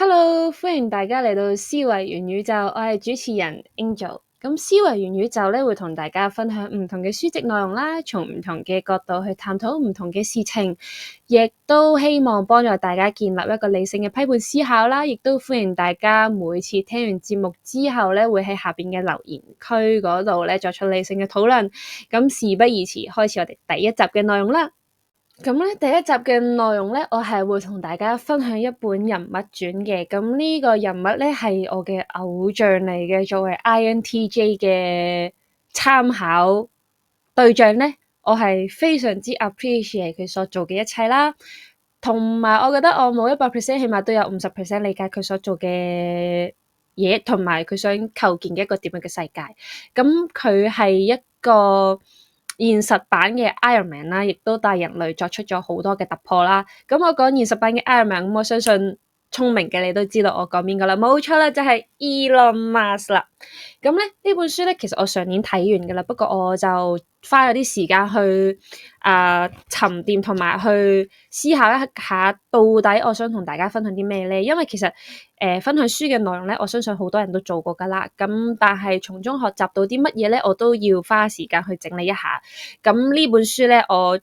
Hello，歡迎大家嚟到思維元宇宙，我係主持人 Angel。咁思維元宇宙咧會同大家分享唔同嘅書籍內容啦，從唔同嘅角度去探討唔同嘅事情，亦都希望幫助大家建立一個理性嘅批判思考啦。亦都歡迎大家每次聽完節目之後咧，會喺下邊嘅留言區嗰度咧作出理性嘅討論。咁事不宜遲，開始我哋第一集嘅內容啦。咁咧，第一集嘅內容咧，我係會同大家分享一本人物傳嘅。咁呢個人物咧係我嘅偶像嚟嘅，作為 INTJ 嘅參考對象咧，我係非常之 appreciate 佢所做嘅一切啦。同埋，我覺得我冇100%，起碼都有50%理解佢所做嘅嘢，同埋佢想構建嘅一個點樣嘅世界。咁佢係一個現實版嘅 Iron Man 啦，亦都帶人類作出咗好多嘅突破啦。咁我講現實版嘅 Iron Man，咁我相信聰明嘅你都知道我講邊個啦，冇錯啦，就係 Elon Musk 啦。咁咧呢本書咧，其實我上年睇完噶啦，不過我就花咗啲時間去沉澱同埋去思考一下，到底我想同大家分享啲咩咧？因為其實分享書嘅內容咧，我相信好多人都做過噶啦。咁但係從中學習到啲乜嘢咧，我都要花時間去整理一下。咁呢本書咧，我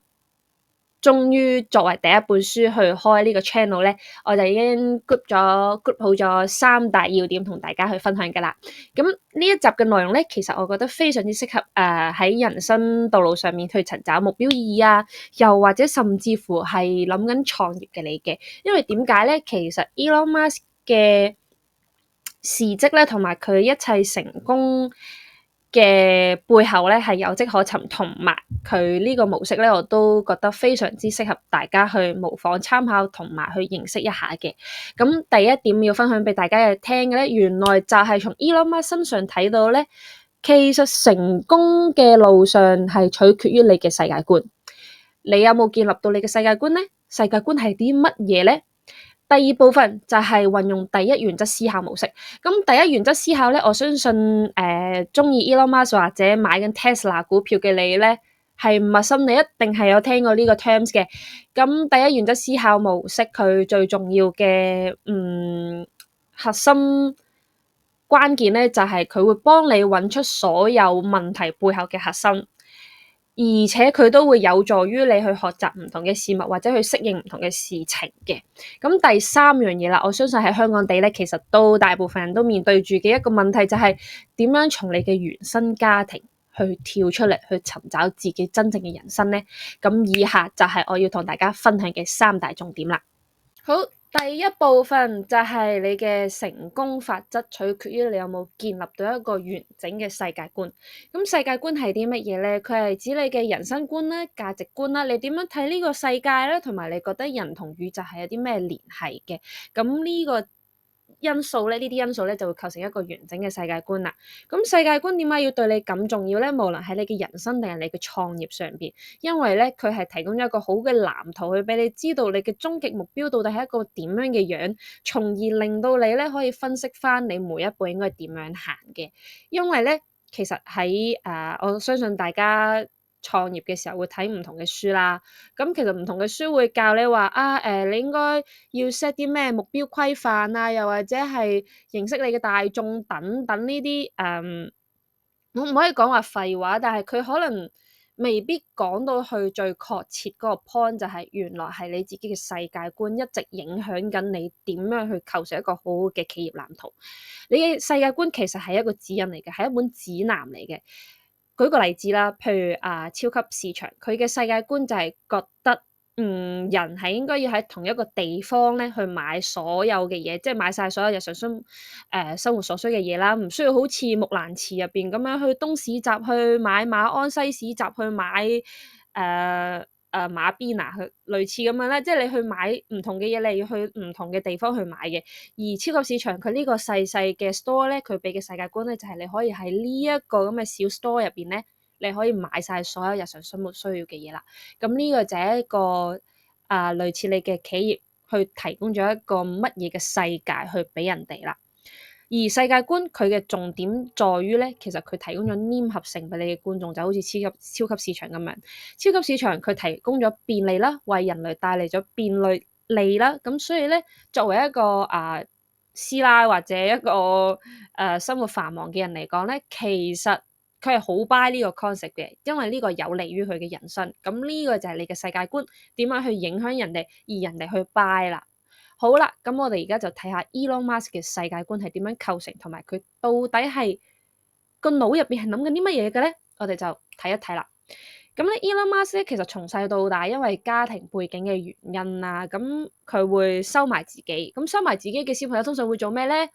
終於作為第一本書去開呢個 channel 咧，我就已經 group 好咗3大要點同大家去分享㗎啦。咁呢一集嘅內容咧，其實我覺得非常之適合喺人生道路上面去尋找目標意義啊，又或者甚至乎係諗緊創業嘅你嘅。因為點解咧？其實 Elon Musk 嘅事蹟咧，同埋佢一切成功嘅背後咧係有跡可尋，同埋佢呢個模式咧，我都覺得非常之適合大家去模仿參考同埋去認識一下嘅。咁第一點要分享俾大家聽嘅咧，原來就係從 Elon Musk 身上睇到咧，其實成功嘅路上係取決於你嘅世界觀。你有冇建立到你嘅世界觀咧？世界觀係啲乜嘢咧？第二部分就係運用第一原則思考模式。咁第一原則思考咧，我相信中意 Elon Musk 或者買緊 Tesla 股票嘅你咧，係唔陌生，你一定係有聽過呢個 terms 嘅。咁第一原則思考模式佢最重要嘅核心關鍵咧，就係佢會幫你揾出所有問題背後嘅核心。而且佢都會有助於你去學習唔同嘅事物，或者去適應唔同嘅事情嘅。咁第三樣嘢啦，我相信喺香港地咧，其實都大部分人都面對住嘅一個問題，就係點樣從你嘅原生家庭去跳出嚟，去尋找自己真正嘅人生咧。咁以下就係我要同大家分享嘅3大重點啦。好，第一部分就係你嘅成功法則，取決於你有冇建立到一個完整嘅世界觀。咁世界觀係啲乜嘢咧？佢係指你嘅人生觀啦、價值觀啦，你點樣睇呢個世界咧？同埋你覺得人同宇宙係有啲咩聯繫嘅？咁呢個因素咧，呢啲因素咧就會構成一個完整嘅世界觀啦。咁世界觀點解要對你咁重要咧？無論喺你嘅人生定係你嘅創業上邊，因為咧佢係提供咗一個好嘅藍圖去俾你知道你嘅終極目標到底係一個點樣嘅樣，從而令到你咧可以分析翻你每一步應該點樣行嘅。因為咧其實喺我相信大家創業嘅時候會睇唔同嘅書啦，咁其實唔同嘅書會教你話你應該要 set 啲咩目標規範啊，又或者係認識你嘅大眾等等呢啲我唔可以講話廢話，但係佢可能未必講到去最確切嗰個 point，就係原來係你自己嘅世界觀一直影響緊你點樣去構成一個好好嘅企業藍圖。你嘅世界觀其實係一個指引嚟嘅，係一本指南嚟嘅。舉個例子啦，譬如超級市場，佢嘅世界觀就係覺得人係應該要喺同一個地方咧去買所有嘅嘢，即係買晒所有日常生活所需嘅嘢啦，唔需要好似木蘭辭入邊咁樣去東市集去買馬鞍，西市集去買馬鞭啊，去類似咁樣咧，即係你去買唔同嘅嘢，你要去唔同嘅地方去買嘅。而超級市場佢呢個細細嘅 store 咧，佢俾嘅世界觀咧就係你可以喺呢一個咁嘅小 store 入邊咧，你可以買晒所有日常生活需要嘅嘢啦。咁呢個就係一個類似你嘅企業去提供咗一個乜嘢嘅世界去俾人哋啦。而世界觀佢嘅重點在於咧，其實佢提供咗黏合性俾你嘅觀眾，就好似超級市場咁樣。超級市場佢提供咗便利啦，為人類帶嚟咗便利啦。咁所以咧，作為一個師奶或者一個生活繁忙嘅人嚟講咧，其實佢係好 buy 呢個 concept 嘅，因為呢個有利於佢嘅人生。咁呢個就係你嘅世界觀點樣去影響人哋，而人哋去 buy 啦。好啦，咁我哋而家就睇下 Elon Musk 嘅世界觀係點樣構成，同埋佢到底係個腦入邊係諗緊啲乜嘢嘅咧？我哋就睇一睇啦。咁咧，Elon Musk 咧，其實從細到大，因為家庭背景嘅原因啦，咁佢會收埋自己。咁收埋自己嘅小朋友通常會做咩咧？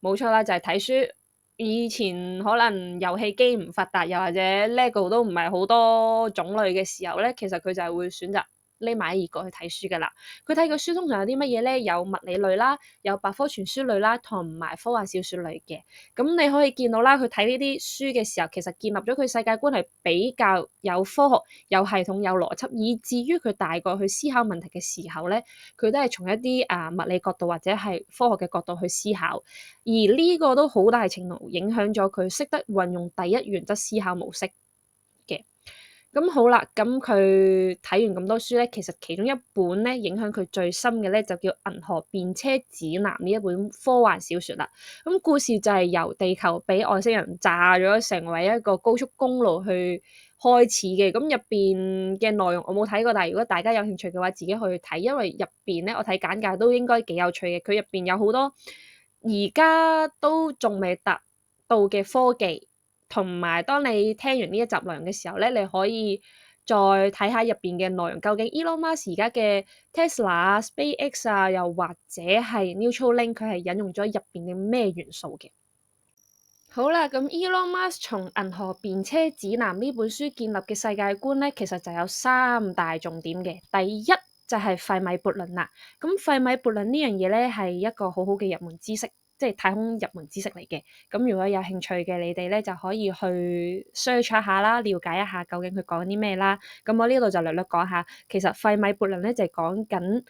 冇錯啦，就係睇書。以前可能遊戲機唔發達，又或者 LEGO 都唔係好多種類嘅時候咧，其實佢就係會選擇匿埋喺異國去睇書噶啦。佢睇嘅書通常有啲乜嘢咧？有物理類啦，有百科全書類啦，同埋科幻小說類嘅。咁你可以見到啦，佢睇呢啲書嘅時候，其實建立咗佢世界觀係比較有科學、有系統、有邏輯，以至於佢大個去思考問題嘅時候咧，佢都係從一啲物理角度或者係科學嘅角度去思考，而呢個都好大程度影響咗佢識得運用第一原則思考模式嘅。咁好啦，咁佢睇完咁多書咧，其實其中一本咧影響佢最深嘅咧就叫《銀河便車指南》呢一本科幻小說啦。咁故事就係由地球俾外星人炸咗，成為一個高速公路去開始嘅。咁入邊嘅內容我冇睇過，但係如果大家有興趣嘅話，自己去睇，因為入邊咧我睇簡介都應該幾有趣嘅。佢入邊有好多而家都仲未達到嘅科技。同埋，當你聽完呢一集內容嘅時候咧，你可以再睇下入邊嘅內容，究竟 Elon Musk 而家嘅 Tesla、SpaceX 啊，又或者係 Neuralink，佢係引用咗入邊嘅咩元素嘅？好啦，咁 Elon Musk 從《銀河便車指南》呢本書建立嘅世界觀咧，其實就有三大重點嘅。第一就係費米悖論啦。咁費米悖論呢樣嘢咧係一個好好嘅入門知識，即係太空入門知識嚟嘅。咁如果有興趣嘅你哋咧，就可以去 search 一下啦，了解一下究竟佢講啲咩啦。咁我呢度就略略講下，其實費米悖論咧就係講緊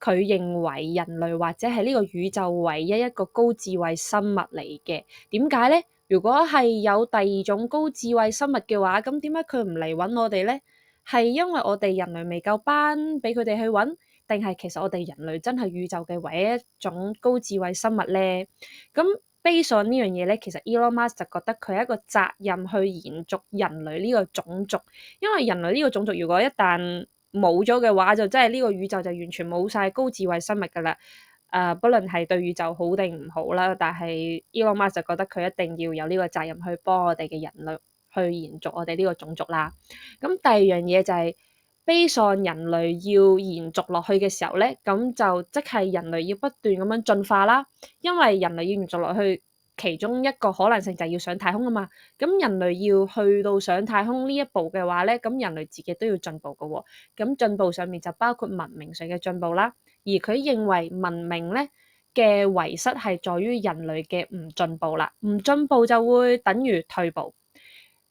佢認為人類或者係呢個宇宙唯一一個高智慧生物嚟嘅。點解咧？如果係有第二種高智慧生物嘅話，咁點解佢唔嚟揾我哋咧？係因為我哋人類未夠班俾佢哋去揾，定係其實我哋人類真係宇宙嘅唯一一種高智慧生物咧？咁 base on 呢樣嘢咧，其實 Elon Musk 就覺得佢係一個責任去延續人類呢個種族，因為人類呢個種族如果一旦冇咗嘅話，就真係呢個宇宙就完全冇晒高智慧生物噶啦。不論係對宇宙好定唔好啦，但係 Elon Musk 就覺得佢一定要有呢個責任去幫我哋嘅人類去延續我哋呢個種族啦。咁第二樣嘢就係 base on 人類要延續落去嘅時候咧，咁就即係人類要不斷咁樣進化啦。因為人類要延續落去，其中一個可能性就係要上太空啊嘛。咁人類要去到上太空呢一步嘅話咧，咁人類自己都要進步㗎喎。咁進步上面就包括文明上嘅進步啦。而佢認為文明咧嘅遺失係在於人類嘅唔進步啦，唔進步就會等於退步，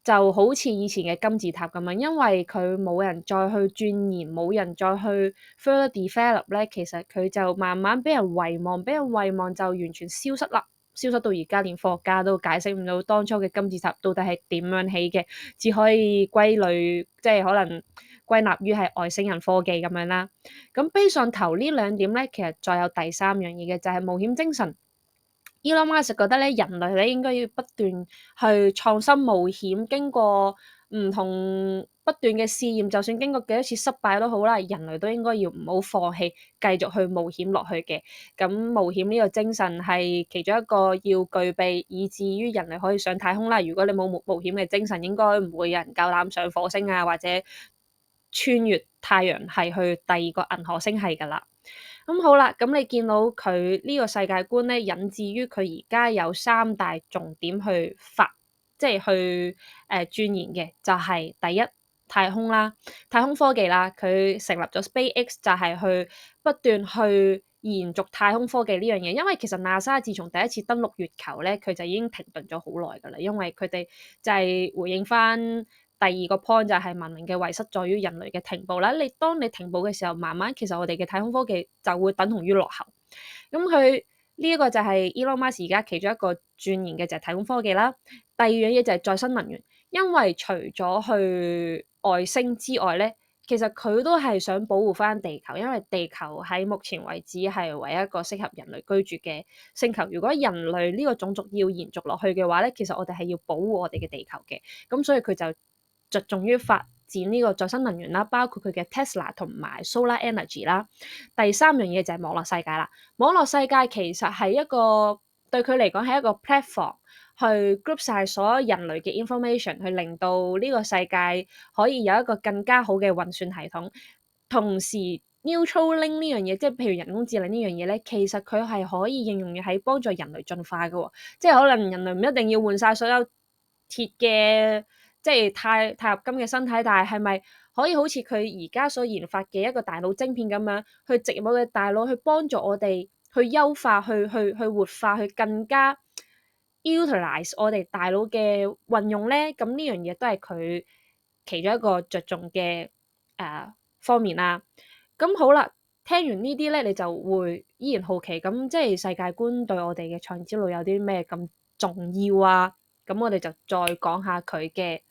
就好似以前嘅金字塔咁樣，因為佢冇人再去鑽研，冇人再去 further develop 咧，其實佢就慢慢俾人遺忘，俾人遺忘就完全消失啦，消失到而家連科學家都解釋唔到當初嘅金字塔到底係點樣起嘅，只可以歸類，即係可能歸納於係外星人科技咁樣啦。咁 base on 頭呢兩點咧，其實再有第三樣嘢嘅就係冒險精神。Elon Musk 覺得咧，人類咧應該要不斷去創新冒險，經過唔同不斷嘅試驗，就算經過幾多次失敗都好啦，人類都應該要唔好放棄，繼續去冒險落去嘅。咁冒險呢個精神係其中一個要具備，以至於人類可以上太空啦。如果你冇冒險嘅精神，應該唔會有人夠膽上火星啊，或者穿越太陽系去第二個銀河星系噶啦。咁好啦，咁你見到佢呢個世界觀咧，引致於佢而家有三大重點去發，即係去鑽研嘅，就係第一太空啦，太空科技啦，佢成立咗 SpaceX 就係去不斷去延續太空科技呢樣嘢，因為其實 NASA 自從第一次登陸月球咧，佢就已經停頓咗好耐噶啦，因為佢哋就係回應翻。第二個 point 就係文明嘅遺失在於人類嘅停步啦。當你停步嘅時候，慢慢其實我哋嘅太空科技就會等同於落後。咁佢呢一個就係 Elon Musk 而家其中一個鑽研嘅就係太空科技啦。第二樣嘢就係再生能源，因為除咗去外星之外咧，其實佢都係想保護翻地球，因為地球喺目前為止係唯一一個適合人類居住嘅星球。如果人類呢個種族要延續落去嘅話咧，其實我哋係要保護我哋嘅地球嘅。咁所以佢就着重於發展呢個再生能源啦，包括佢嘅 Tesla 同埋 Solar Energy 啦。第三樣嘢就係網絡世界啦。網絡世界其實係一個對佢嚟講係一個 platform。去 group 晒所有人類嘅 information， 去令到呢個世界可以有一個更加好嘅運算系統。同時 Neuralink 呢樣嘢，即係譬如人工智能呢樣嘢咧，其實佢係可以應用喺幫助人類進化嘅喎。即係可能人類唔一定要換晒所有鐵嘅，即係鈦合金嘅身體，但係咪可以好似佢而家所研發嘅一個大腦晶片咁樣，去植入我嘅大腦，去幫助我哋去優化、去活化、去更加 utilize 我哋大腦嘅運用咧？咁呢樣嘢都係佢其中一個着重嘅方面啦。咁好啦，聽完呢啲咧，你就會依然好奇，咁即係世界觀對我哋嘅創業之路有啲咩咁重要啊？咁我哋就再講下佢嘅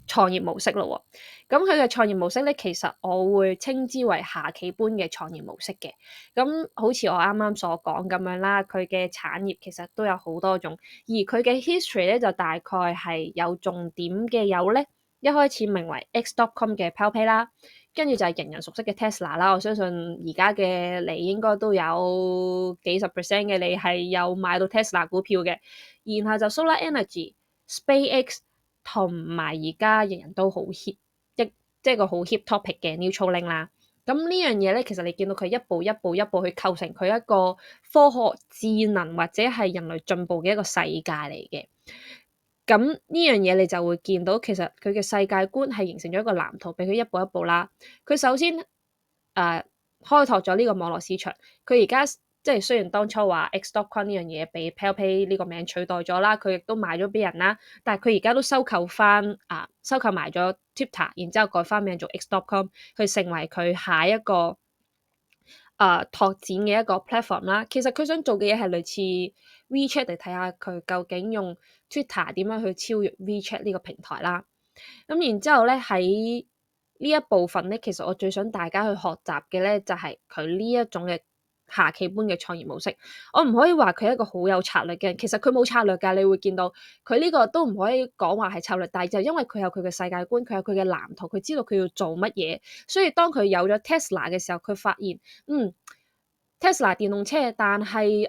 創業模式咯。咁佢嘅創業模式咧，其實我會稱之為下棋般嘅創業模式嘅。咁好似我啱啱所講咁樣啦，佢嘅產業其實都有好多種，而佢嘅 history 咧就大概係有重點嘅有咧，一開始名為 X.com 嘅 PayPal 啦，跟住就係人人熟悉嘅 Tesla 啦。我相信而家嘅你應該都有幾十 percent 嘅你係有買到 Tesla 股票嘅，然後就 Solar Energy、SpaceX 同埋而家人人都好 hit 即係個好 hit topic 嘅 Neuralink 啦。咁呢樣嘢咧，其實你見到佢一步一步一步去構成佢一個科學智能或者係人類進步嘅一個世界嚟嘅。咁呢樣嘢你就會見到，其實佢嘅世界觀係形成咗一個藍圖，俾佢一步一步啦。佢首先開拓咗呢個網絡市場，佢而家即係雖然當初話 X.com 呢樣嘢俾 PayPal 呢個名取代咗啦，佢亦都賣咗俾人啦，但係佢而家都收購埋咗 Twitter， 然之後改翻名做 X.com， 去成為佢下一個拓展嘅一個 platform 啦。其實佢想做嘅嘢係類似 WeChat， 嚟睇下佢究竟用 Twitter 點樣去超越 WeChat 呢個平台啦。咁然之後咧，喺呢一部分咧，其實我最想大家去學習嘅咧，就係佢呢一種嘅下棋般嘅創業模式。我唔可以話佢係一個好有策略嘅人，其實佢冇策略㗎。你會見到佢呢個都唔可以講話係策略，但係就因為佢有佢嘅世界觀，佢有佢嘅藍圖，佢知道佢要做乜嘢，所以當佢有咗 Tesla 嘅時候，佢發現Tesla 電動車，但係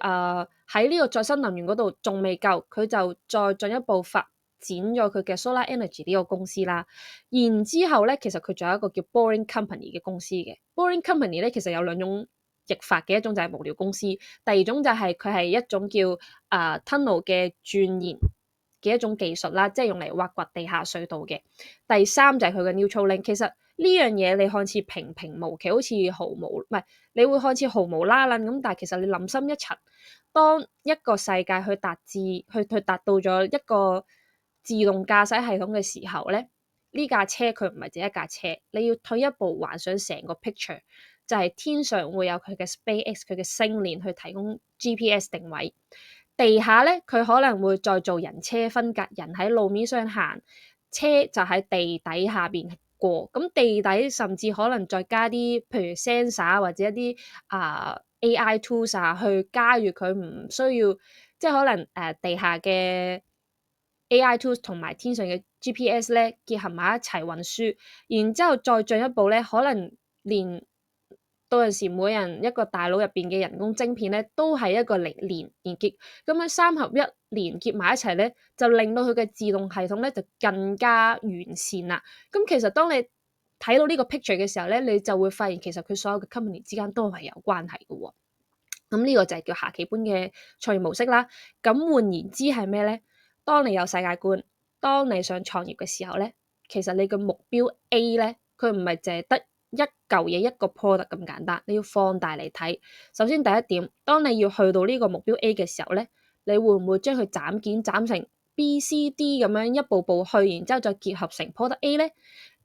喺呢個再生能源嗰度仲未夠，佢就再進一步發展咗佢嘅 Solar Energy 呢個公司啦。然之後咧，其實佢仲有一個叫 Boring Company 嘅公司嘅。Boring Company 咧，其實有兩種譯法嘅，一種就係無聊公司，第二種就係佢係一種叫tunnel 嘅鑽研嘅一種技術啦，即係用嚟挖掘地下隧道嘅。第三就係佢嘅 Neuralink。其實呢樣嘢你看似平平無奇，好似毫無唔係，你會看似毫無啦楞咁，但係其實你諗深一層，當一個世界去達到咗一個自動駕駛系統嘅時候咧，呢架車佢唔係只一架車，你要退一步幻想成個 picture，就係天上會有佢嘅 SpaceX 佢嘅星鏈去提供 GPS 定位。地下咧，佢可能會再做人車分隔，人喺路面上行，車就喺地底下邊過。咁地底甚至可能再加啲，譬如 sensor 或者一啲AI tools 去加住佢，唔需要即係可能地下嘅 AI tools 同埋天上嘅 GPS 咧結合埋一齊運輸，然之後再進一步咧，可能連到陣時每人一個大腦入邊嘅人工晶片咧，都係一個連結，咁樣三合一連結埋一齊咧，就令到佢嘅自動系統咧就更加完善啦。咁其實當你睇到呢個 picture 嘅時候咧，你就會發現其實佢所有嘅 company 之間都係有關係嘅喎。咁呢個就係叫下棋般嘅創業模式啦。咁換言之係咩咧？當你有世界觀，當你想創業嘅時候咧，其實你嘅目標 A 咧，佢唔係淨係得一嚿嘢一個 product 咁簡單，你要放大嚟睇。首先第一點，當你要去到呢個目標 A 嘅時候咧，你會唔會將佢斬成 B、C、D 咁樣一步步去，然之後再結合成 product A 咧？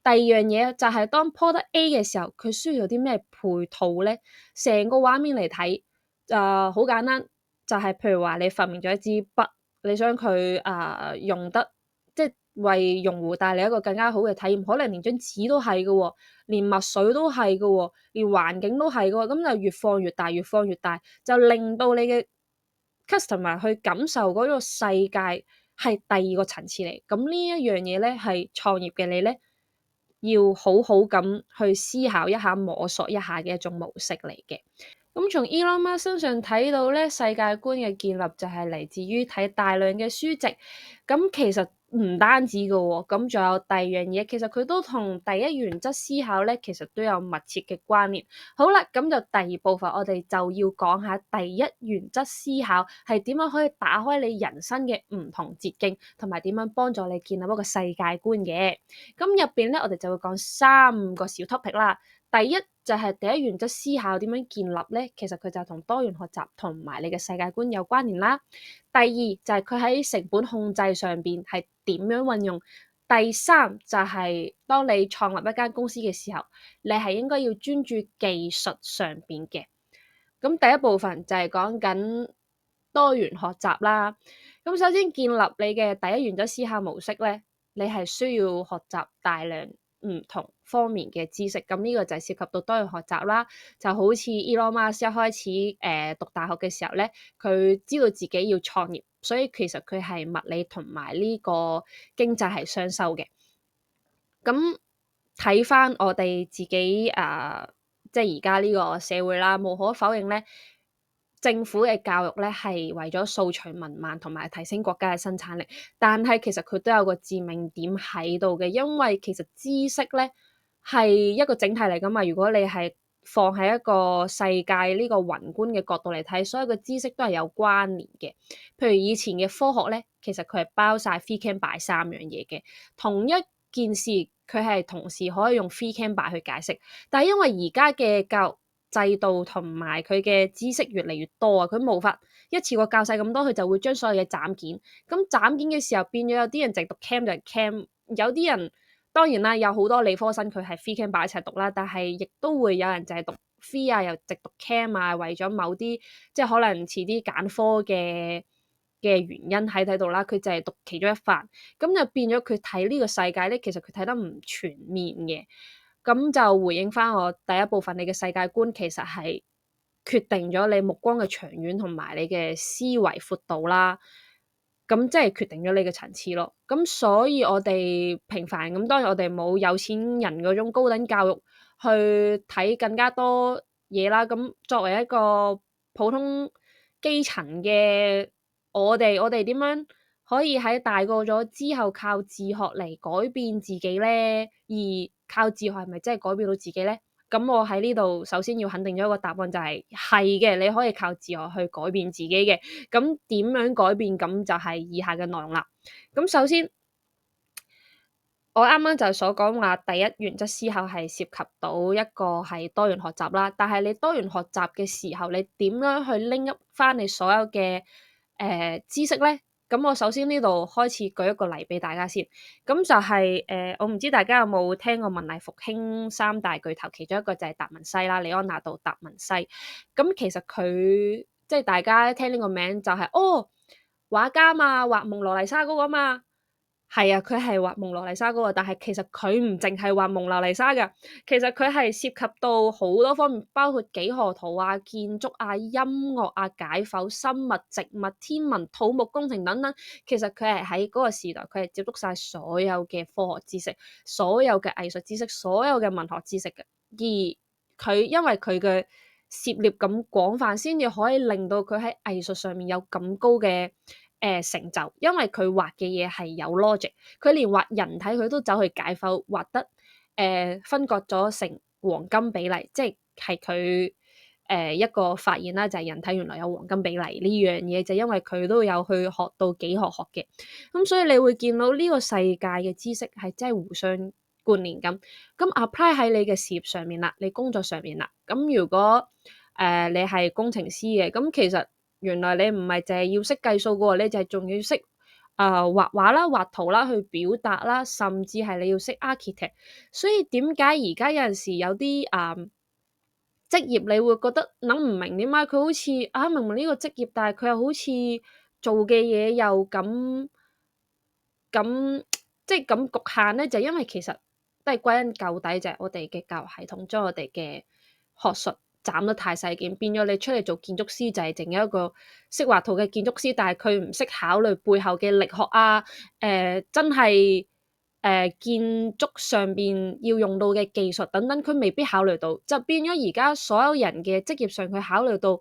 第二樣嘢就係當 product A 嘅時候，佢需要有啲咩配套咧？成個畫面嚟睇，好簡單，就係譬如話你發明咗一支筆，你想佢用得即係為用戶帶嚟一個更加好嘅體驗，可能連張紙都係嘅喎，連墨水都係嘅喎，連環境都係嘅喎，咁就越放越大，越放越大，就令到你嘅 customer 去感受嗰個世界係第二個層次嚟。咁呢一樣嘢咧，係創業嘅你咧，要好好咁去思考一下、摸索一下嘅一種模式嚟嘅。咁從 Elon Musk 身上睇到咧，世界觀嘅建立就係嚟自於睇大量嘅書籍。咁其實唔單止嘅喎，咁仲有第二樣嘢，其實佢都同第一原則思考咧，其實都有密切嘅關聯。好啦，咁就第二部分，我哋就要講下第一原則思考係點樣可以打開你人生嘅唔同捷徑，同埋點樣幫助你建立一個世界觀嘅。咁入邊咧，我哋就會講3個小 topic 啦。第一就係第一原則思考點樣建立咧，其實佢就同多元學習同埋你嘅世界觀有關聯啦。第二就係佢喺成本控制上邊係點樣運用。第三就係當你創立一間公司嘅時候，你係應該要專注技術上邊嘅。咁第一部分就係講緊多元學習啦。咁首先建立你嘅第一原則思考模式咧，你係需要學習大量唔同方面嘅知識，咁呢個就係涉及到多元學習啦。就好似 Elon Musk 一開始讀大學嘅時候咧，佢知道自己要創業，所以其實佢係物理同埋呢個經濟係雙修嘅。咁睇翻我哋自己即係而家呢個社會啦，無可否認咧，政府嘅教育咧係為咗掃除民盲同埋提升國家嘅生產力，但係其實佢都有個致命點喺度嘅，因為其實知識咧係一個整體嚟噶嘛。如果你係放喺一個世界呢個宏觀嘅角度嚟睇，所有嘅知識都係有關聯嘅。譬如以前嘅科學咧，其實佢係包晒 free can by 3樣嘢嘅，同一件事佢係同時可以用 free can by 去解釋，但係因為而家嘅教育制度同埋佢嘅知識越嚟越多啊，佢無法一次過教晒咁多，佢就會將所有嘢斬件。咁斬件嘅時候變咗有啲人淨讀 cam 就係 cam，有啲人當然啦，有好多理科生佢係 free can by 一齊讀啦，但係亦都會有人就係讀 free 啊，又直讀 cam 啊，為咗某啲即係可能遲啲揀科嘅原因喺度啦，佢就係讀其中一範，咁就變咗佢睇呢個世界咧，其實佢睇得唔全面嘅。咁就回應翻我第一部分，你嘅世界觀其實係決定咗你目光嘅長遠同埋你嘅思維闊度啦。咁即係決定咗你嘅層次咯。咁所以我哋平凡咁，當然我哋冇有錢人嗰種高等教育去睇更加多嘢啦。咁作為一個普通基層嘅我哋點樣可以喺大個咗之後靠自學嚟改變自己咧？而靠自學係咪真係改變到自己咧？咁我喺呢度首先要肯定咗一個答案，就係係嘅，你可以靠自學去改變自己嘅。咁點樣改變？咁就係以下嘅內容啦。咁首先，我啱啱就所講話，第一原則思考係涉及到一個係多元學習啦。但係你多元學習嘅時候，你點樣去拎up翻你所有嘅知識咧？咁我首先呢度開始舉一個例俾大家先。咁就係我唔知大家有冇聽過文藝復興三大巨頭，其中一個就係達文西啦，李安納度達文西。咁其實佢即係大家聽呢個名就係畫家嘛，畫蒙羅麗莎嗰個嘛。係啊，佢係畫蒙羅麗莎嗰個，但係其實佢唔淨係畫蒙羅麗莎㗎，其實佢係涉及到好多方面，包括幾何圖啊、建築啊、音樂啊、解剖、生物、植物、天文、土木工程等等。其實佢係喺嗰個時代，佢係接觸晒所有嘅科學知識、所有嘅藝術知識、所有嘅文學知識嘅。而佢因為佢嘅涉獵咁廣泛，先至可以令到佢喺藝術上面有咁高嘅成就，因為佢畫嘅嘢係有 logic，佢連畫人體佢都走去解剖，畫得分割咗成黃金比例，即係佢一個發現啦，就係人體原來有黃金比例呢樣嘢，就因為佢都有去學到幾何學嘅。咁所以你會見到呢個世界嘅知識係真係互相關聯咁apply 喺你嘅事業上面啦，你工作上面啦。咁如果你係工程師嘅，咁其實原來你唔係淨係要識計數嘅喎，你就係仲要識畫畫啦、畫圖啦、去表達啦，甚至係你要識 architect。所以點解而家有陣時有啲職業你會覺得諗唔明點解佢好似明明呢個職業，但係佢又好似做嘅嘢又咁，即係咁局限咧，就因為其實都係歸根究底就係我哋嘅教育系統將我哋嘅學術斬得太細件，變咗你出嚟做建築師就係淨係一個識畫圖嘅建築師，但係佢唔識考慮背後嘅力學啊，真係建築上邊要用到嘅技術等等，佢未必考慮到，就變咗而家所有人嘅職業上佢考慮到，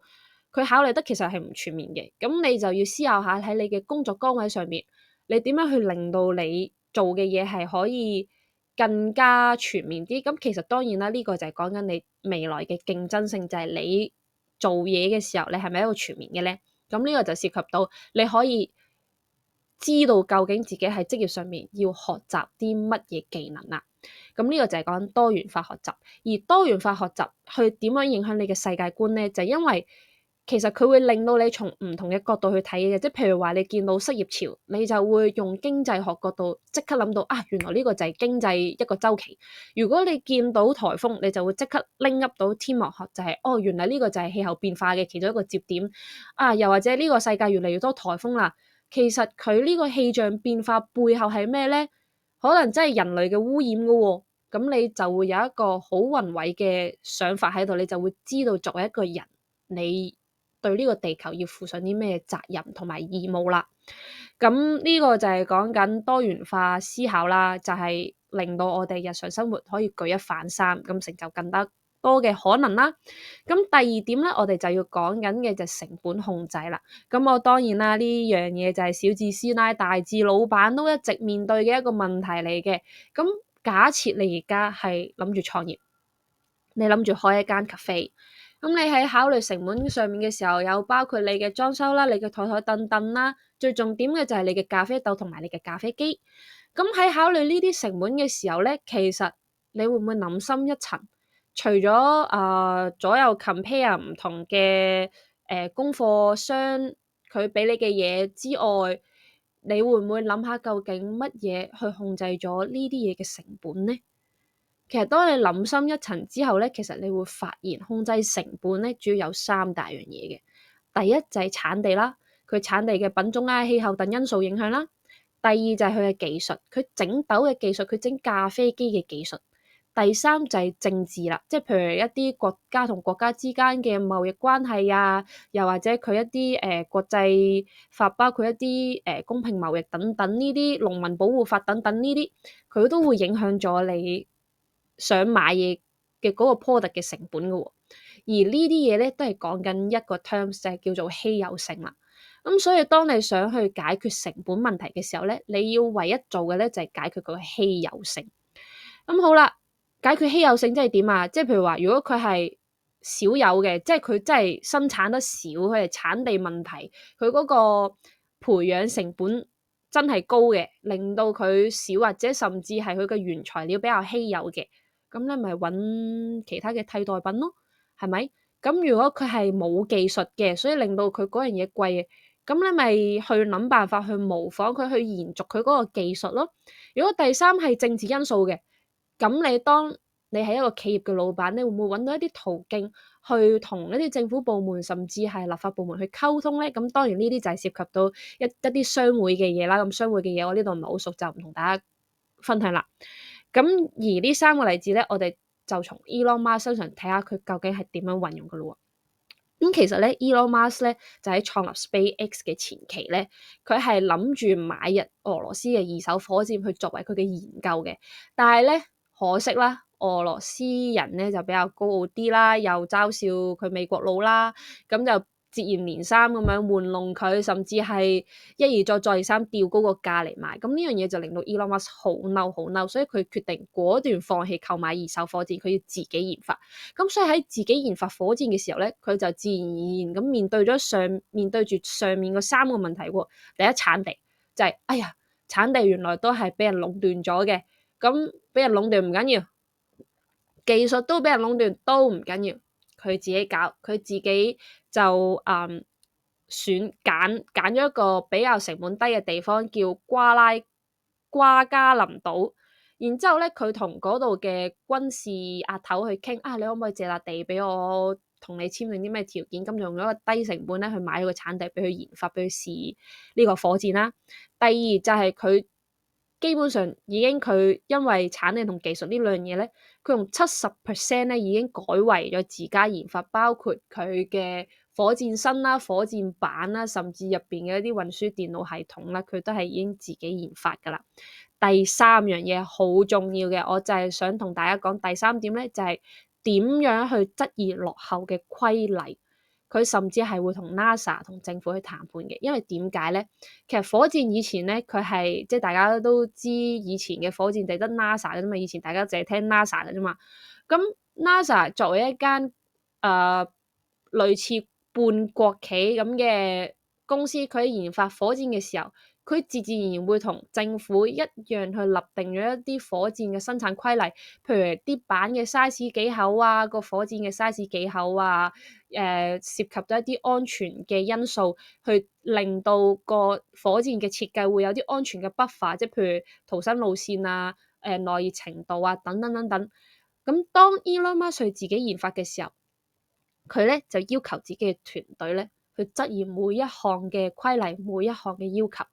佢考慮得其實係唔全面嘅，咁你就要思考下喺你嘅工作崗位上面，你點樣去令到你做嘅嘢係可以更加全面啲？咁其實當然啦，呢個就係講緊你未來嘅競爭性，就係你做嘢嘅時候，你係咪一個全面嘅咧？咁呢個就涉及到你可以知道究竟自己喺職業上面要學習啲乜嘢技能啦。咁呢個就係講多元化學習，而多元化學習去點樣影響你嘅世界觀咧？就係因為其實佢會令到你從唔同嘅角度去睇嘅，即係譬如話你見到失業潮，你就會用經濟學角度即刻諗到啊，原來呢個就係經濟一個週期。如果你見到颱風，你就會即刻拎 up 到天文學，就係哦，原來呢個就係氣候變化嘅其中一個節點啊，又或者呢個世界越嚟越多颱風啦，其實佢呢個氣象變化背後係咩咧？可能真係人類嘅污染噶喎，咁你就會有一個好宏偉嘅想法喺度，你就會知道作為一個人，你對呢個地球要負上啲咩責任同埋義務啦。咁呢個就係講緊多元化思考啦，就係令到我哋日常生活可以舉一反三，咁成就更加多嘅可能啦。咁第二點咧，我哋就要講緊嘅就係成本控制啦。咁我當然啦，呢樣嘢就係小至師奶、大至老闆都一直面對嘅一個問題嚟嘅。咁假設你而家係諗住創業，你諗住開一間 cafe，咁你喺考慮成本上面嘅時候，有包括你嘅裝修啦、你嘅台台凳凳啦，最重點嘅就係你嘅咖啡豆同埋你嘅咖啡機。咁喺考慮呢啲成本嘅時候咧，其實你會唔會諗深一層？除咗左右 compare 唔同嘅供貨商佢俾你嘅嘢之外，你會唔會諗下究竟乜嘢去控制咗呢啲嘢嘅成本咧？其實當你諗深一層之後咧，其實你會發現控制成本咧，主要有三大樣嘢嘅。第一就係產地啦，佢產地嘅品種啦、氣候等因素影響啦。第二就係佢嘅技術，佢整豆嘅技術，佢整咖啡機嘅技術。第三就係政治啦，即係譬如一啲國家同國家之間嘅貿易關係啊，又或者佢一啲國際法，包括一啲公平貿易等等呢啲農民保護法等等呢啲，佢都會影響咗你想買嘢嘅嗰個 product 嘅成本嘅喎。而呢啲嘢咧都係講緊一個 terms 就係叫做稀有性啦。咁所以當你想去解決成本問題嘅時候咧，你要唯一做嘅咧就係解決佢嘅稀有性。咁好啦。解決稀有性即係點啊？即係譬如話，如果佢係少有嘅，即係佢真係生產得少，佢係產地問題，佢嗰個培養成本真係高嘅，令到佢少或者甚至係佢嘅原材料比較稀有嘅，咁你咪揾其他嘅替代品咯，係咪？咁如果佢係冇技術嘅，所以令到佢嗰樣嘢貴嘅，咁你咪去諗辦法去模仿佢，去延續佢嗰個技術咯。如果第三係政治因素嘅。咁你當你係一個企業嘅老闆，你會唔會揾到一啲途徑去同一啲政府部門甚至係立法部門去溝通咧？咁當然呢啲就係涉及到一啲商會嘅嘢啦。咁商會嘅嘢我呢度唔係好熟，就唔同大家分享啦。咁而呢三個例子咧，我哋就從 Elon Musk 身上睇下佢究竟係點樣運用噶咯。咁其實咧，Elon Musk 咧就喺創立 SpaceX 嘅前期咧，佢係諗住買入俄羅斯嘅二手火箭去作為佢嘅研究嘅，但係咧。可惜啦，俄羅斯人咧就比較高傲啲啦，又嘲笑佢美國佬啦，咁就接二連三咁樣玩弄佢，甚至係一而再再而三調高個價嚟賣。咁呢樣嘢就令到 Elon Musk 好嬲好嬲，所以佢決定果斷放棄購買二手火箭，佢要自己研發。咁所以喺自己研發火箭嘅時候咧，佢就自然而然咁面對住上面個三個問題喎。第一，產地就係哎呀，產地原來都係俾人壟斷咗嘅。咁俾人壟斷唔緊要，技術都俾人壟斷都唔緊要，佢自己搞，佢自己就揀咗一個比較成本低嘅地方，叫瓜加林島。然之後咧，佢同嗰度嘅軍事阿頭去傾啊，你可唔可以借笪地俾我，同你簽訂啲咩條件？咁用咗一個低成本咧去買咗個產地俾佢研發，俾佢試呢個火箭啦。第二就係佢基本上已經佢因為產量同技術呢兩樣嘢咧，佢用70%咧已經改為咗自家研發，包括佢嘅火箭身啦、火箭板啦，甚至入邊嘅一啲運輸電腦系統啦，佢都係已經自己研發噶啦。第三樣嘢好重要嘅，我就係想同大家講第三點咧，就係點樣去質疑落後嘅規例。佢甚至係會同 NASA 同政府去談判嘅，因為點解咧？其實火箭以前咧，佢係即係大家都知以前嘅火箭地得 NASA 嘅啫嘛，以前大家淨係聽 NASA 嘅啫嘛。咁 NASA 作為一間類似半國企咁嘅公司，佢喺研發火箭嘅時候，佢自自然然會同政府一樣去立定咗一啲火箭嘅生產規例，譬如啲板嘅 size 幾厚啊，個火箭嘅 size 幾厚啊，涉及到一啲安全嘅因素，去令到個火箭嘅設計會有啲安全嘅 buffer，即係譬如逃生路線啊、耐熱程度啊等等等等。咁當 Elon Musk 自己研發嘅時候，佢咧就要求自己嘅團隊咧去質疑每一項嘅規例，每一項嘅要求，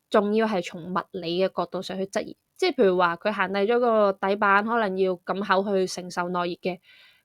仲要係從物理嘅角度上去質疑。即係譬如話佢限制咗個底板可能要咁厚去承受耐熱嘅，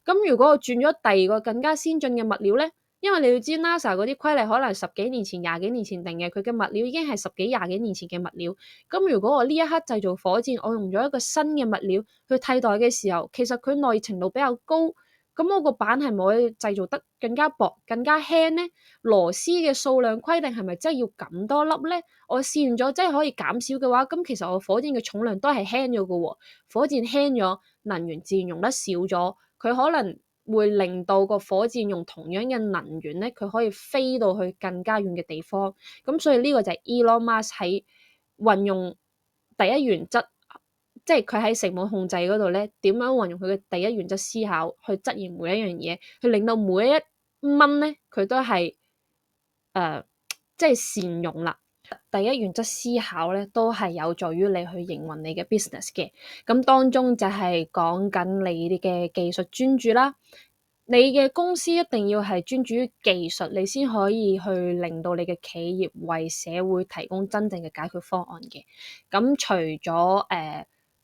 咁如果我轉咗第二個更加先進嘅物料咧，因為你要知 NASA 嗰啲規例可能十幾年前、廿幾年前定嘅，佢嘅物料已經係十幾廿幾年前嘅物料。咁如果我呢一刻製造火箭，我用咗一個新嘅物料去替代嘅時候，其實佢耐熱程度比較高。咁我個板係咪可以製造得更加薄、更加輕咧？螺絲嘅數量規定係咪真係要咁多粒咧？我試完咗真係可以減少嘅話，咁其實我火箭嘅重量都係輕咗嘅喎。火箭輕咗，能源自然用得少咗，佢可能會令到個火箭用同樣嘅能源咧，佢可以飛到去更加遠嘅地方。咁所以呢個就係 Elon Musk 喺運用第一原則。即係佢喺成本控制嗰度咧，點樣運用佢嘅第一原則思考去質疑每一樣嘢，去令到每一蚊咧佢都係即係善用啦。第一原則思考咧，都係有助於你去營運你嘅 business 嘅。咁當中就係講緊你哋嘅技術專注啦。你嘅公司一定要係專注於技術，你先可以去令到你嘅企業為社會提供真正嘅解決方案嘅。咁除咗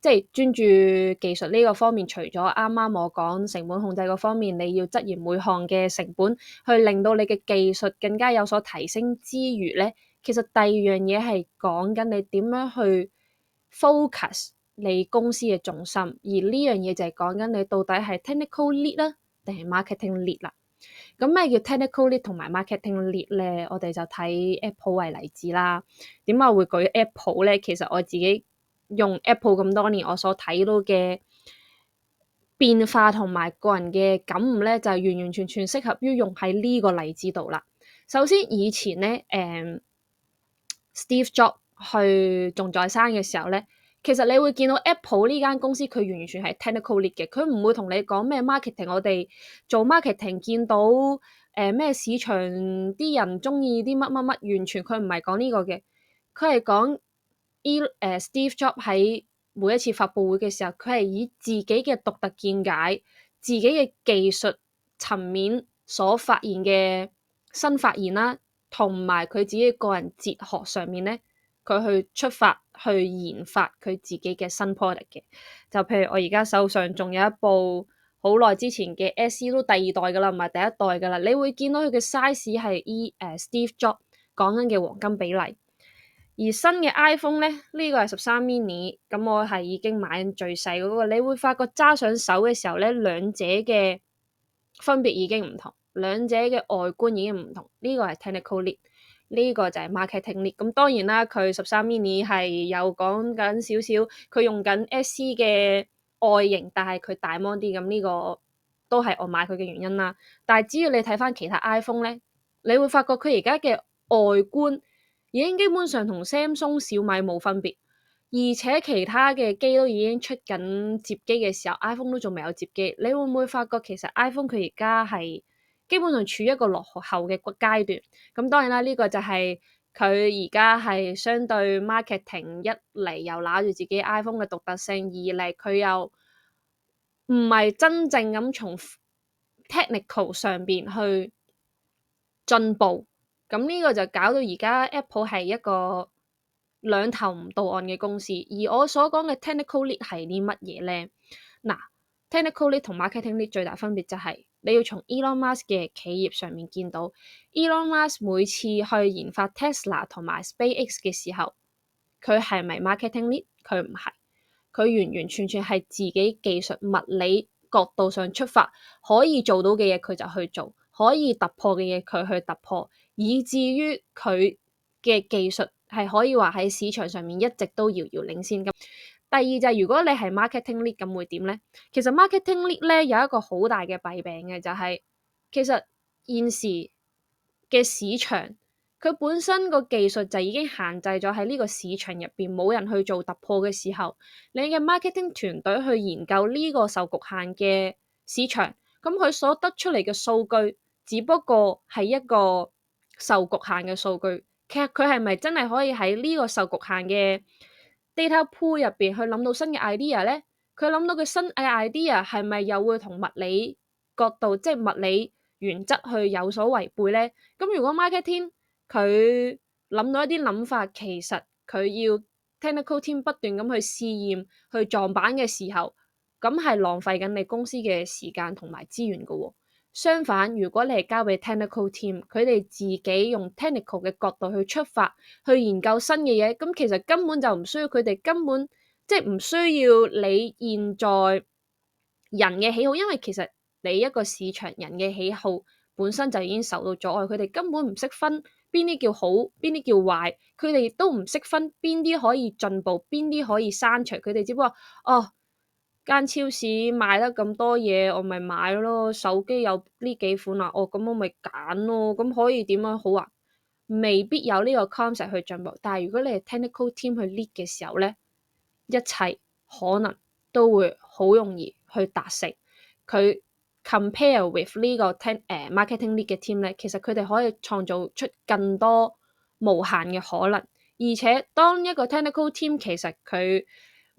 即係專注技術呢個方面，除咗啱啱我講成本控制個方面，你要質疑每項嘅成本，去令到你嘅技術更加有所提升之餘咧，其實第二樣嘢係講緊你點樣去 focus 你公司嘅重心，而呢樣嘢就係講緊你到底係 technical lead 啦，定係 marketing lead 啦。咁咩叫 technical lead 同埋 marketing lead 咧？我哋就睇 Apple 為例子啦。點解我會舉 Apple 咧？其實我自己用 Apple 咁多年，我所睇到嘅變化同埋個人嘅感悟咧，就係完完全全適合於用喺呢個例子度啦。首先以前咧，Steve Jobs 去仲在生嘅時候咧，其實你會見到 Apple 呢間公司佢完全係 technical lead 嘅，佢唔會同你講咩 marketing，我哋做 marketing 見到咩市場啲人中意啲乜乜乜，完全佢唔係講呢個嘅，佢係講Steve Jobs 喺每一次發佈會嘅時候，佢係以自己嘅獨特見解、自己嘅技術層面所發現嘅新發現啦，同埋佢自己個人哲學上面咧，佢去出發去研發佢自己嘅新 product 嘅。就譬如我而家手上仲有一部好耐之前嘅 SE 都第二代噶啦，唔係第一代噶啦。你會見到佢嘅 size 係Steve Jobs 講緊嘅黃金比例。而新嘅 iPhone 咧，呢個係13 mini，咁我係已經買緊最細嗰個。你會發覺揸上手嘅時候咧，兩者嘅分別已經唔同，兩者嘅外觀已經唔同。呢個係 technical lead，呢個就係 marketing lead。咁當然啦，佢13 mini 係有講緊少少，佢用緊 SE 嘅外形，但係佢大 mon 啲，咁呢個都係我買佢嘅原因啦。但係只要你睇翻其他 iPhone 咧，你會發覺佢而家嘅外觀已經基本上同 Samsung、小米冇分別，而且其他嘅機都已經出緊摺機嘅時候 ，iPhone 都仲未有摺機。你會唔會發覺其實 iPhone 佢而家係基本上處於一個落後嘅階段？咁當然啦，呢個就係佢而家係相對 marketing 一嚟又揦住自己 iPhone 嘅獨特性，二嚟佢又唔係真正咁從 technical 上邊去進步。咁呢個就搞到而家 Apple 係一個兩頭唔到岸嘅公司。而我所講嘅 technical lead 係啲乜嘢咧？嗱，technical lead 同 marketing lead 最大分別就係你要從 Elon Musk 嘅企業上面見到 Elon Musk 每次去研發 Tesla 同埋 SpaceX 嘅時候，佢係咪 marketing lead？佢唔係，佢完完全全係自己技術物理角度上出發，可以做到嘅嘢佢就去做，可以突破嘅嘢佢去突破，以至於佢嘅技術係可以話喺市場上面一直都遙遙領先。咁第二就係如果你係 marketing lead 咁會點咧？其實 marketing lead 咧有一個好大嘅弊病嘅就係、其實現時嘅市場佢本身個技術就已經限制咗喺呢個市場入邊冇人去做突破嘅時候，你嘅 marketing 團隊去研究呢個受局限嘅市場，咁佢所得出嚟嘅數據只不過係一個受局限嘅數據。其實佢係咪真係可以喺呢個受局限嘅 data pool 入邊去諗到新嘅 idea 咧？佢諗到嘅新嘅 idea 係咪又會同物理角度，即係物理原則去有所違背咧？咁如果 marketing 佢諗到一啲諗法，其實佢要 technical team 不斷咁去試驗、去撞板嘅時候，咁係浪費緊你公司嘅時間同埋資源㗎喎。相反，如果你係交俾 technical team，佢哋自己用 technical 嘅角度去出發，去研究新嘅嘢，咁其實根本就唔需要佢哋，根本即係唔需要你現在人嘅喜好，因為其實你一個市場人嘅喜好本身就已經受到阻礙，佢哋根本唔識分邊啲叫好，邊啲叫壞，佢哋都唔識分邊啲可以進步，邊啲可以刪除，佢哋只不過哦。間超市賣得咁多嘢，我咪買咯。手機有呢幾款啊，咁我咪揀咯。咁可以點樣好啊？未必有呢個 concept 去進步。但係如果你係 technical team 去 lead 嘅時候咧，一切可能都會好容易去達成。佢 compare with 呢個marketing lead 嘅 team 咧，其實佢哋可以創造出更多無限嘅可能。而且當一個 technical team 其實佢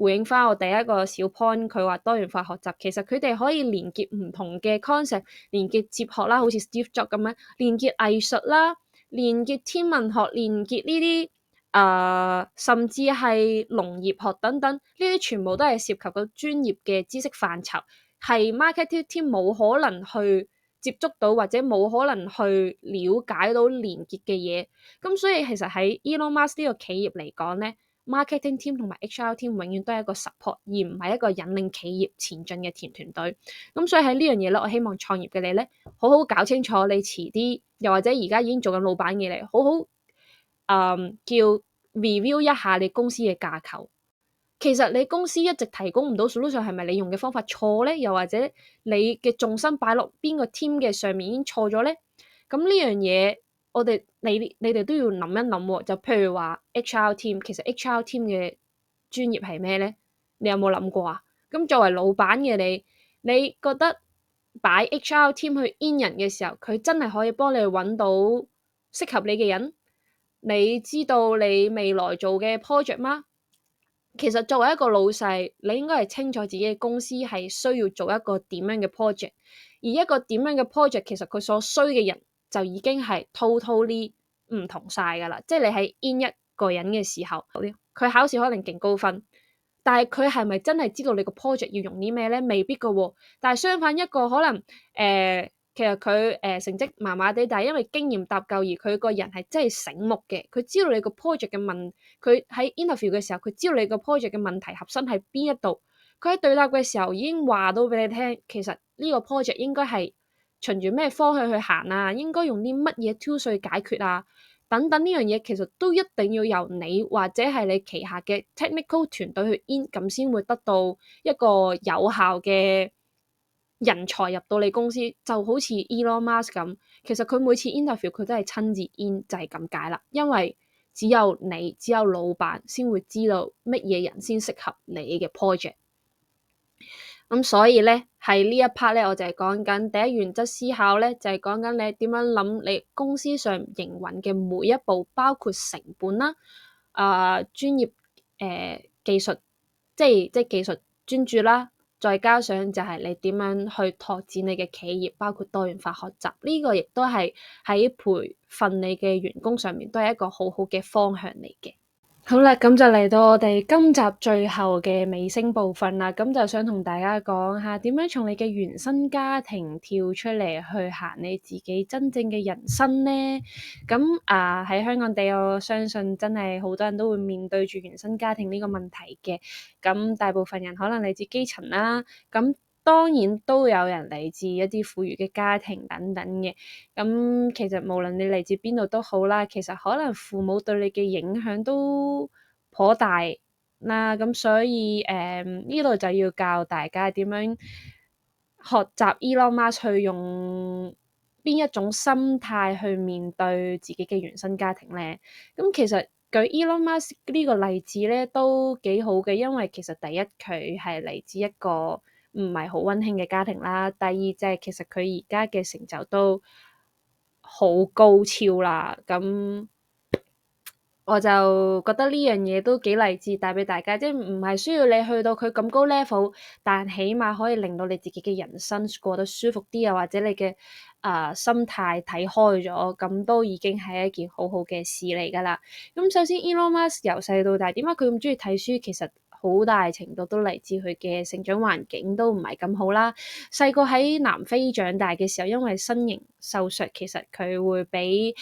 回應翻我第一個小 point，佢話多元化學習，其實佢哋可以連結唔同嘅 concept，連結哲學啦，好似 Steve Jobs 咁樣，連結藝術啦，連結天文學，連結呢啲甚至係農業學等等，呢啲全部都係涉及到專業嘅知識範疇，係 marketing team 冇可能去接觸到或者冇可能去了解到連結嘅嘢。咁所以其實喺 Elon Musk 呢個企業嚟講咧，marketing team 同埋 HR team 永遠都係一個 support，而唔係一個引領企業前進嘅田團隊。咁所以喺呢樣嘢咧，我希望創業嘅你咧，好好搞清楚你遲啲，又或者而家已經做緊老闆嘅你，好好叫 review 一下你公司嘅架構。其實你公司一直提供唔到 solution，係咪你用嘅方法錯咧？又或者你嘅重心擺落邊個 team 嘅上面已經錯咗咧？咁呢樣嘢，你哋都要諗一諗喎。就譬如話 HR team，其實 HR team 嘅專業係咩咧？你有冇諗過啊？咁作為老闆嘅你，你覺得擺 HR team 去 in 人嘅時候，佢真係可以幫你揾到適合你嘅人？你知道你未來做嘅 project 嗎？其實作為一個老細，你應該係清楚自己嘅公司係需要做一個點樣嘅 project，而一個點樣嘅 project，其實佢所需嘅人就已經係 totally 唔同晒㗎啦。即係你喺 in 一個人嘅時候，佢考試可能勁高分，但係佢係咪真係知道你個 project 要用啲咩咧？未必㗎喎。但係相反一個可能其實佢成績麻麻地，但係因為經驗搭夠，而佢個人係真係醒目嘅，佢知道你個 project 嘅問，佢喺 interview 嘅時候，佢知道你個 project 嘅問題核心喺邊一度，佢喺對答嘅時候已經話到俾你聽，其實呢個 project 應該係循住咩方向去行啊，應該用啲乜嘢 tools 去解決啊，等等呢樣嘢其實都一定要由你或者係你旗下嘅 technical 團隊去 in，咁先會得到一個有效嘅人才入到你公司。就好似 Elon Musk 咁，其實佢每次 interview 佢都係親自 in，就係咁解啦。因為只有你，只有老闆先會知道乜嘢人先適合你嘅 project。咁所以咧，喺呢一 part 咧，我就係講緊第一原則思考咧，就係講緊你點樣諗你公司上營運嘅每一步，包括成本啦、專業技術，即係技術專注啦，再加上就係你點樣去拓展你嘅企業，包括多元化學習，呢個亦都係喺培訓你嘅員工上面都係一個好好嘅方向嚟嘅。好啦，咁就嚟到我哋今集最後嘅尾聲部分啦。咁就想同大家講下點樣從你嘅原生家庭跳出嚟去行你自己真正嘅人生呢？咁喺香港地，我相信真係好多人都會面對住原生家庭呢個問題嘅。咁大部分人可能嚟自基層啦，咁當然都有人嚟自一啲富裕嘅家庭等等嘅。咁其實無論你嚟自邊度都好啦，其實可能父母對你嘅影響都頗大啦。咁所以呢度就要教大家點樣學習 Elon Musk 去用邊一種心態去面對自己嘅原生家庭咧。咁其實舉 Elon Musk 呢個例子咧都幾好嘅，因為其實第一佢係嚟自一個唔係好溫馨嘅家庭啦，第二就係其實佢而家嘅成就都好高超啦。咁我就覺得呢樣嘢都幾勵志，帶俾大家，即係唔係需要你去到佢咁高 level，但起碼可以令到你自己嘅人生過得舒服啲啊，或者你嘅心態睇開咗，咁都已經係一件好好嘅事嚟㗎啦。咁首先 Elon Musk 由細到大，點解佢咁中意睇書？其實好大程度都嚟自佢嘅成長環境都唔係咁好啦。細個喺南非長大嘅時候，因為身形瘦削，其實佢會俾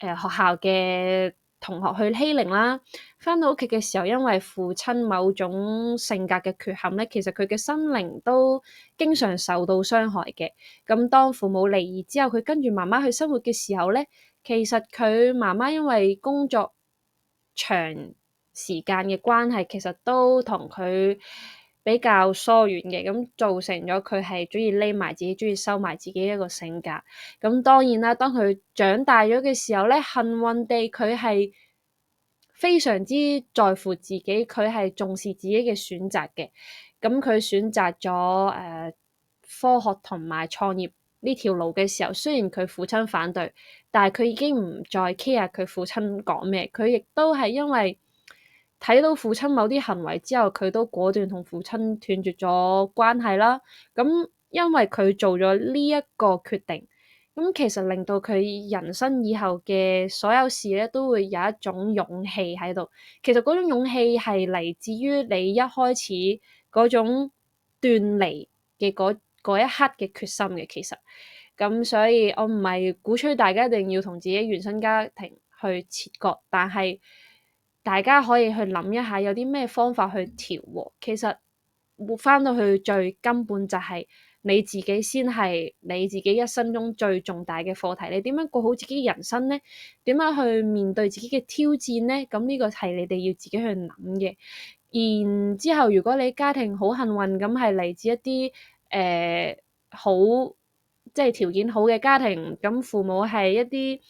學校嘅同學去欺凌啦。返到屋企嘅時候，因為父親某種性格嘅缺陷咧，其實佢嘅心靈都經常受到傷害嘅。咁當父母離異之後，佢跟住媽媽去生活嘅時候咧，其實佢媽媽因為工作長時間嘅關係，其實都同佢比較疏遠嘅，咁造成咗佢係鍾意匿埋自己，鍾意收埋自己一個性格。咁當然啦，當佢長大咗嘅時候咧，幸運地佢係非常之在乎自己，佢係重視自己嘅選擇嘅。咁佢選擇咗科學同埋創業呢條路嘅時候，雖然佢父親反對，但係佢已經唔再 care 佢父親講咩，佢亦都係因為睇到父親某啲行為之後，佢都果斷同父親斷絕咗關係啦。咁因為佢做咗呢一個決定，咁其實令到佢人生以後嘅所有事咧，都會有一種勇氣喺度。其實嗰種勇氣係嚟自於你一開始嗰種斷離嘅嗰一刻嘅決心嘅，其實。咁所以我唔係鼓吹大家一定要同自己原生家庭去切割，但係大家可以去諗一下有啲咩方法去調和。其實活返到去最根本就係你自己先係你自己一生中最重大嘅課題。你點樣過好自己嘅人生咧？點樣去面對自己嘅挑戰咧？咁呢個係你哋要自己去諗嘅。然之後，如果你家庭好幸運咁係嚟自一啲好即係條件好嘅家庭，咁父母係一啲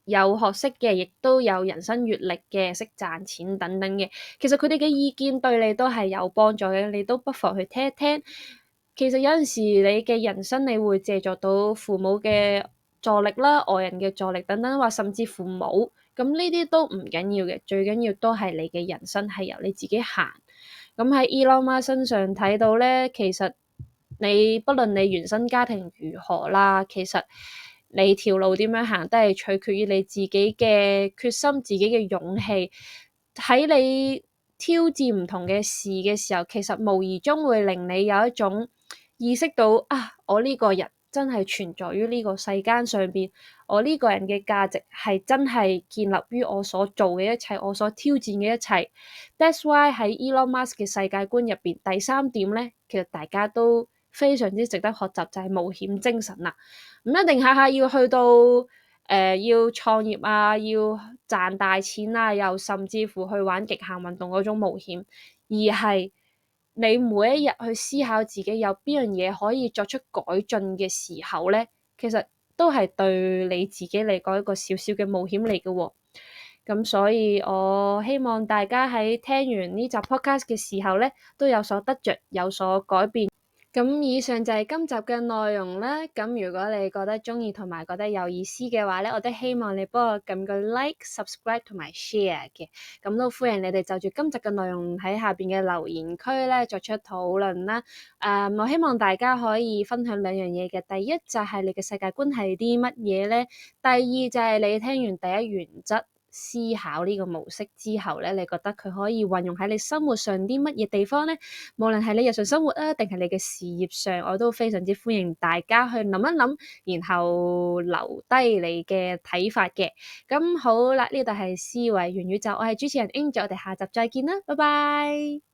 有學識嘅，亦都有人生閲歷嘅，識賺錢等等嘅。其實佢哋嘅意見對你都係有幫助嘅，你都不妨去聽一聽。其實有陣時你嘅人生你會借助到父母嘅助力啦、外人嘅助力等等，或甚至父母，咁呢啲都唔緊要嘅，最緊要都係你嘅人生係由你自己行。咁喺 Elon Musk 身上睇到咧，其實你不論你原生家庭如何啦，其實你條路點樣行都係取決於你自己嘅決心、自己嘅勇氣。喺你挑戰唔同嘅事嘅時候，其實無疑中會令你有一種意識到啊，我呢個人真係存在於呢個世間上邊，我呢個人嘅價值係真係建立於我所做嘅一切，我所挑戰嘅一切。That's why 喺 Elon Musk 嘅世界觀入邊，第三點咧，其實大家都非常之值得學習，就係冒險精神啦。唔一定下下要去到要創業啊，要賺大錢啊，又甚至乎去玩極限運動嗰種冒險，而係你每一日去思考自己有邊樣嘢可以作出改進嘅時候咧，其實都係對你自己嚟講一個小小嘅冒險嚟嘅喎。咁所以我希望大家喺聽完呢集 podcast 嘅時候咧，都有所得着，有所改變。咁以上就係今集嘅內容啦。咁如果你覺得鍾意同埋覺得有意思嘅話咧，我都希望你幫我撳個 like、subscribe 同埋 share 嘅。咁都歡迎你哋就住今集嘅內容喺下邊嘅留言區咧作出討論啦。我希望大家可以分享兩樣嘢嘅。第一就係你嘅世界觀係啲乜嘢咧？第二就係你聽完第一原則思考呢個模式之後咧，你覺得佢可以運用喺你生活上啲乜嘢地方咧？無論係你日常生活啊，定係你嘅事業上，我都非常之歡迎大家去諗一諗，然後留低你嘅睇法嘅。咁好啦，呢度係思維元宇宙，我係主持人 Angel，我哋下集再見啦，拜拜。